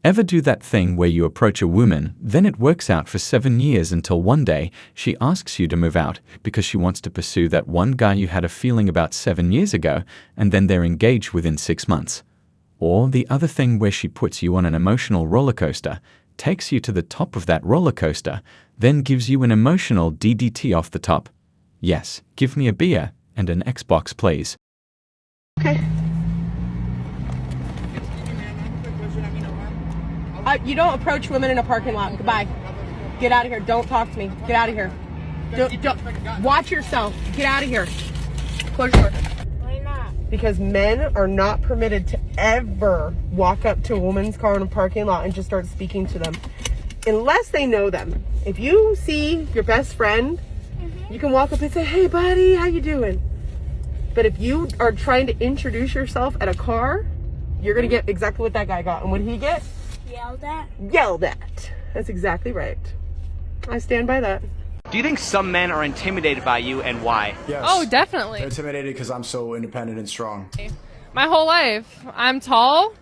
Ever do that thing where you approach a woman, then it works out for 7 years until one day she asks you to move out because she wants to pursue that one guy you had a feeling about 7 years ago, and then they're engaged within 6 months? Or the other thing where she puts you on an emotional roller coaster, takes you to the top of that roller coaster, then gives you an emotional DDT off the top. Yes, give me a beer and an Xbox, please. Okay. You don't approach women in a parking lot. Goodbye. Get out of here. Don't talk to me. Get out of here. Don't. Watch yourself. Get out of here. Close your door. Why not? Because men are not permitted to ever walk up to a woman's car in a parking lot and just start speaking to them. Unless they know them. If you see your best friend, you can walk up and say, "Hey buddy, how you doing?" But if you are trying to introduce yourself at a car, you're going to get exactly what that guy got. And what did he get? Yelled at? Yelled at. That's exactly right. I stand by that. Do you think some men are intimidated by you, and why? Yes. Oh, definitely. They're intimidated because I'm so independent and strong. My whole life. I'm tall.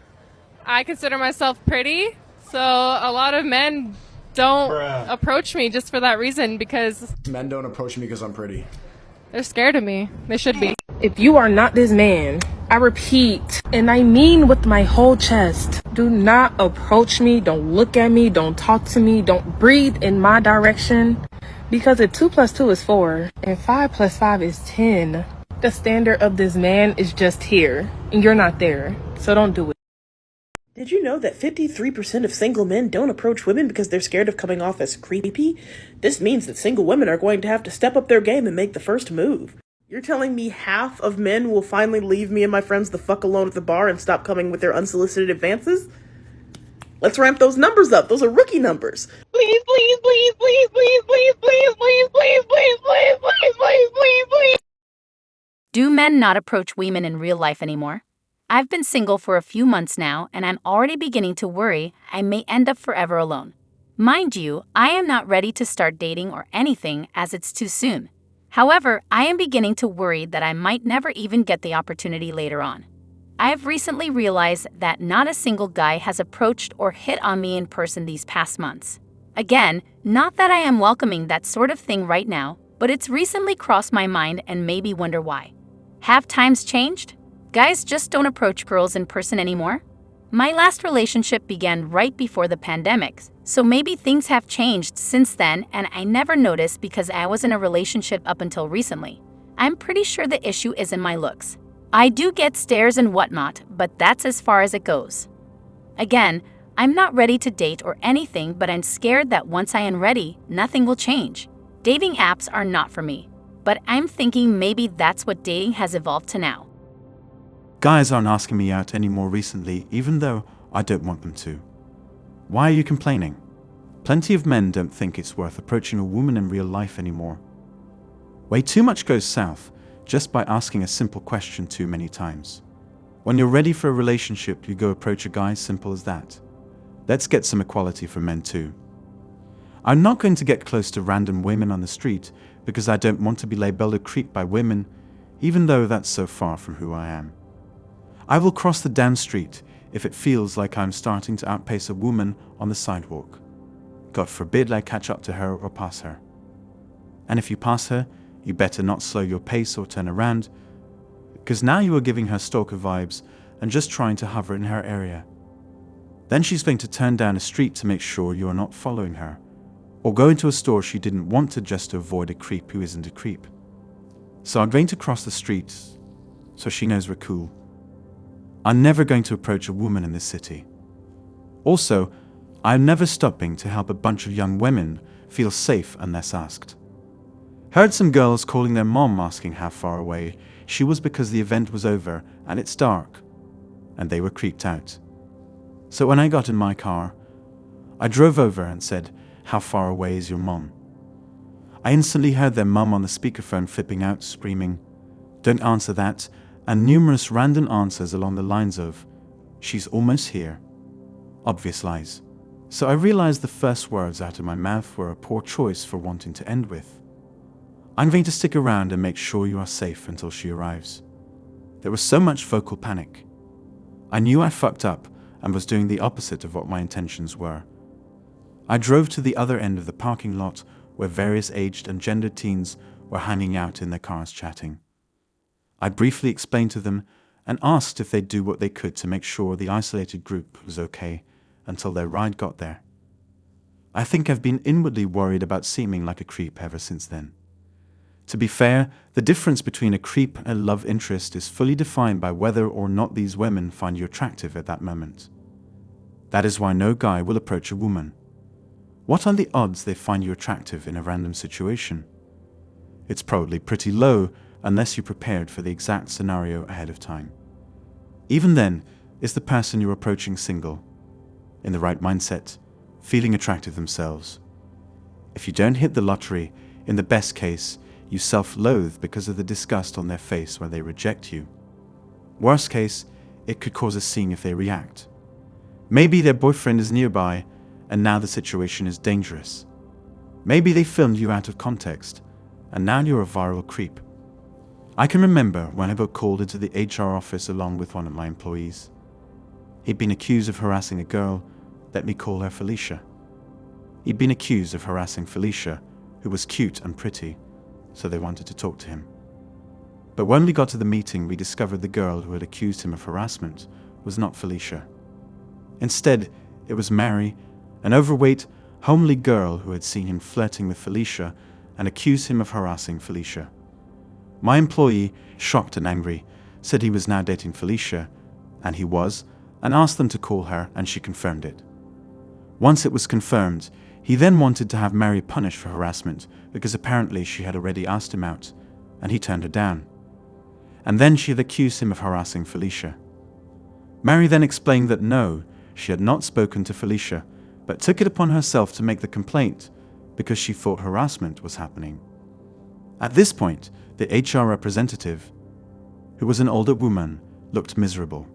I consider myself pretty. So a lot of men don't approach me just for that reason because Men don't approach me because I'm pretty. they're scared of me. They should be. If you are not this man, I repeat, and I mean with my whole chest, do not approach me, don't look at me, don't talk to me, don't breathe in my direction. Because if 2 + 2 is 4, and 5 + 5 is 10, the standard of this man is just here, and you're not there. So don't do it. Did you know that 53% of single men don't approach women because they're scared of coming off as creepy? This means that single women are going to have to step up their game and make the first move. You're telling me half of men will finally leave me and my friends the fuck alone at the bar and stop coming with their unsolicited advances? Let's ramp those numbers up. Those are rookie numbers. Please, please, please, please, please, please, please, please, please, please, please, please, please, please, please. Do men not approach women in real life anymore? I've been single for a few months now, and I'm already beginning to worry I may end up forever alone. Mind you, I am not ready to start dating or anything as it's too soon. However, I am beginning to worry that I might never even get the opportunity later on. I have recently realized that not a single guy has approached or hit on me in person these past months. Again, not that I am welcoming that sort of thing right now, but it's recently crossed my mind and made me wonder why. Have times changed? Guys just don't approach girls in person anymore? My last relationship began right before the pandemic, so maybe things have changed since then and I never noticed because I was in a relationship up until recently. I'm pretty sure the issue is in my looks. I do get stares and whatnot, but that's as far as it goes. Again, I'm not ready to date or anything, but I'm scared that once I am ready, nothing will change. Dating apps are not for me, but I'm thinking maybe that's what dating has evolved to now. Guys aren't asking me out anymore recently, even though I don't want them to. Why are you complaining? Plenty of men don't think it's worth approaching a woman in real life anymore. Way too much goes south just by asking a simple question too many times. When you're ready for a relationship, you go approach a guy, simple as that. Let's get some equality for men too. I'm not going to get close to random women on the street because I don't want to be labeled a creep by women, even though that's so far from who I am. I will cross the damn street if it feels like I'm starting to outpace a woman on the sidewalk. God forbid I catch up to her or pass her. And if you pass her, you better not slow your pace or turn around, because now you are giving her stalker vibes and just trying to hover in her area. Then she's going to turn down a street to make sure you are not following her, or go into a store she didn't want to just to avoid a creep who isn't a creep. So I'm going to cross the street so she knows we're cool. I'm never going to approach a woman in this city. Also, I'm never stopping to help a bunch of young women feel safe unless asked. Heard some girls calling their mom asking how far away she was because the event was over and it's dark, and they were creeped out. So when I got in my car, I drove over and said, "How far away is your mom?" I instantly heard their mum on the speakerphone flipping out, screaming, "Don't answer that," and numerous random answers along the lines of, "She's almost here." Obvious lies. So I realized the first words out of my mouth were a poor choice for wanting to end with. I'm going to stick around and make sure you are safe until she arrives. There was so much vocal panic. I knew I fucked up and was doing the opposite of what my intentions were. I drove to the other end of the parking lot where various aged and gendered teens were hanging out in their cars chatting. I briefly explained to them and asked if they'd do what they could to make sure the isolated group was okay until their ride got there. I think I've been inwardly worried about seeming like a creep ever since then. To be fair, the difference between a creep and a love interest is fully defined by whether or not these women find you attractive at that moment. That is why no guy will approach a woman. What are the odds they find you attractive in a random situation? It's probably pretty low unless you prepared for the exact scenario ahead of time. Even then, is the person you're approaching single, in the right mindset, feeling attractive themselves? If you don't hit the lottery, in the best case, you self-loathe because of the disgust on their face when they reject you. Worst case, it could cause a scene if they react. Maybe their boyfriend is nearby and now the situation is dangerous. Maybe they filmed you out of context and now you're a viral creep. I can remember when I got called into the HR office along with one of my employees. He'd been accused of harassing a girl, let me call her Felicia. He'd been accused of harassing Felicia, who was cute and pretty, so they wanted to talk to him. But when we got to the meeting, we discovered the girl who had accused him of harassment was not Felicia. Instead, it was Mary, an overweight, homely girl who had seen him flirting with Felicia and accused him of harassing Felicia. My employee, shocked and angry, said he was now dating Felicia, and he was, and asked them to call her, and she confirmed it. Once it was confirmed, he then wanted to have Mary punished for harassment because apparently she had already asked him out, and he turned her down. And then she had accused him of harassing Felicia. Mary then explained that no, she had not spoken to Felicia, but took it upon herself to make the complaint because she thought harassment was happening. At this point, the HR representative, who was an older woman, looked miserable.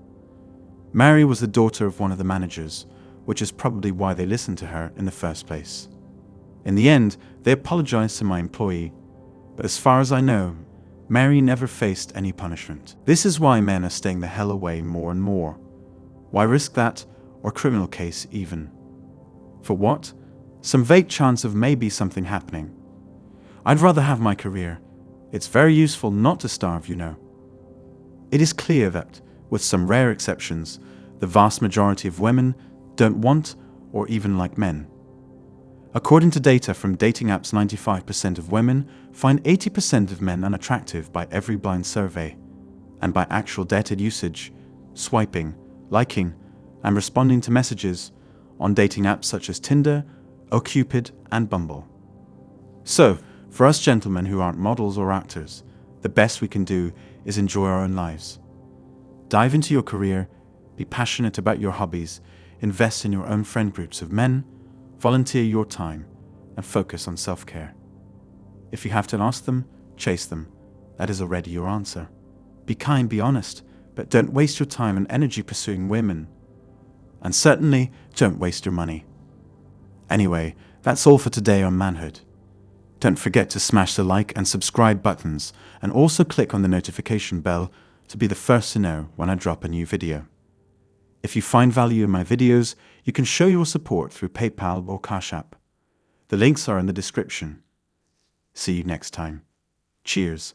Mary was the daughter of one of the managers, which is probably why they listened to her in the first place. In the end, they apologized to my employee, but as far as I know, Mary never faced any punishment. This is why men are staying the hell away more and more. Why risk that, or criminal case even? For what? Some vague chance of maybe something happening. I'd rather have my career. It's very useful not to starve, you know. It is clear that, with some rare exceptions, the vast majority of women don't want or even like men. According to data from dating apps, 95% of women find 80% of men unattractive by every blind survey, and by actual data usage, swiping, liking, and responding to messages on dating apps such as Tinder, OkCupid, and Bumble. So, for us gentlemen who aren't models or actors, the best we can do is enjoy our own lives. Dive into your career, be passionate about your hobbies, invest in your own friend groups of men, volunteer your time, and focus on self-care. If you have to ask them, chase them. That is already your answer. Be kind, be honest, but don't waste your time and energy pursuing women. And certainly, don't waste your money. Anyway, that's all for today on Manhood. Don't forget to smash the like and subscribe buttons, and also click on the notification bell to be the first to know when I drop a new video. If you find value in my videos, you can show your support through PayPal or Cash App. The links are in the description. See you next time. Cheers.